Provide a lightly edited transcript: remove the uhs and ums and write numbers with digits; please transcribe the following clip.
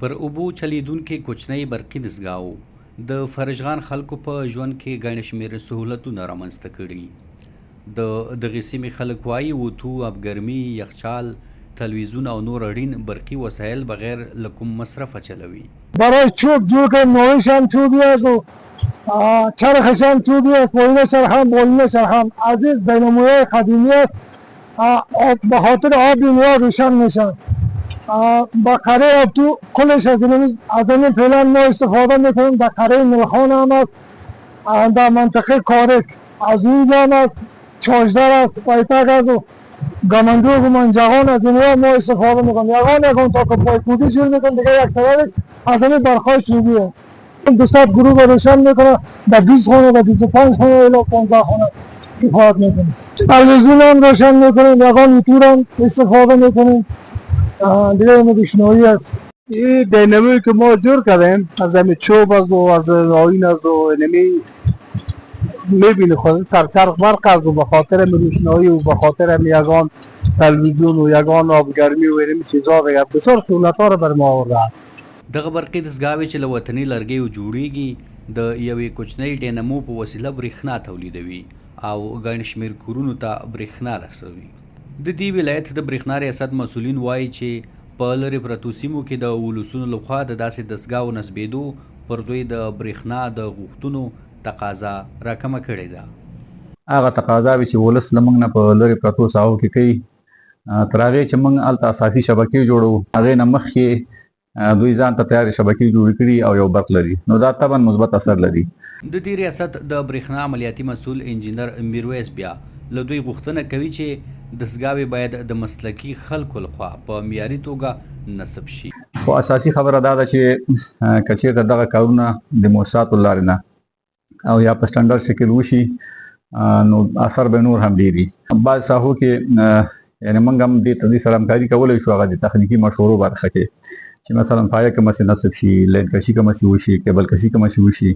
پر اوبو چلیدونکې کوچنی برقي دستګاو د فراشغان خلکو په ژوند کې ګڼ شمېر سهولتونه رامنځته کړي. د دغې سیمې خلک وایي اوتو، ابګرمي، یخچال، تلویزیون او نور اړین برقي وسایل بغیر له کوم مصرفه چلوي. برای چوب جور کنیم، نوعیش هم چوبی است و چرخش هم چوبی است، بالینش هم عزیز دیناموی قدیمی است. به خاطر آب اینها روشن میشن. با کره آب تو کلش از این فعلا ما استفاده میکنیم. در کره ملخان هم است، در منطقه کارک از اینجا هم است، چاشدر است، پایتک است و گمندو و منجغان از اینها ما استفاده میکنیم. یگان تا که پایکودی جور میکنیم دیگه یک سببش از این برقای چوبی است. 200 گروه روشن میکنه، در 20 خانه، در 25 خانه الی 15 خانه کفایت میکنیم. تلویزیون هم روشن میکنیم، یگان میتور هم استفاده میکنیم. دیگه این دشنایی است. این دینامی که ما جور کردیم از همین چوب است و از آین است و میبینی خود سرچرخ برق است و به خاطر روشنایی و به خاطر یگان تلویزیون و یگان آبگرمی و این چیزا دیگه بسیار سهولت‌ها رو بر ما آورده. دغه برقي دستګاوې چې له وطني لرګیو جوړیږي د یوې کوچنۍ ډینامو په وسیله برېښنا تولیدوي او ګڼ شمېر کورونو ته برېښنا رسوي. د دې ولایت د برېښنا ریاست مسؤلین وایي چې په لرې پرتو سیمو کې د ولسونو لخوا د داسې دستګاو نصبېدو پر دوی د برېښنا د غوښتنو تقاضا راکمه کړې ده. هغه تقاضاوې چې ولس له موږ نه په لرې پرتو ساحو کې کوي، تر هغې چې موږ هلته اساسي شبکې جوړوو، هغې نه مخکې دوی ځان ته تیارې شبکې جوړې کړي او یو برق لري، نو دا طبعا مثبت اثر لري. د دې ریاست د برېښنا عملیاتي مسؤل انجینر میرویس بیا له دوی غوښتنه کوي چې دستګاوې باید د مسلکي خلکو لخوا په معیاري توګه نصب شي. خو اساسي خبره دا ده چې که چېرته دغه کارونه د مؤسساتو له لارې نه او یا په سټنډرډ شکل وشي نو اثر به نور هم ډېر وي. بعض ساحو کې یعنې موږ هم دې سره همکاري کولی شو، هغه د تخنیکي مشورو برخه کې چې مثلا پایه کمسې نصب شي، لین کشي کمسې وشي، کیبل کشي کمسې وشي.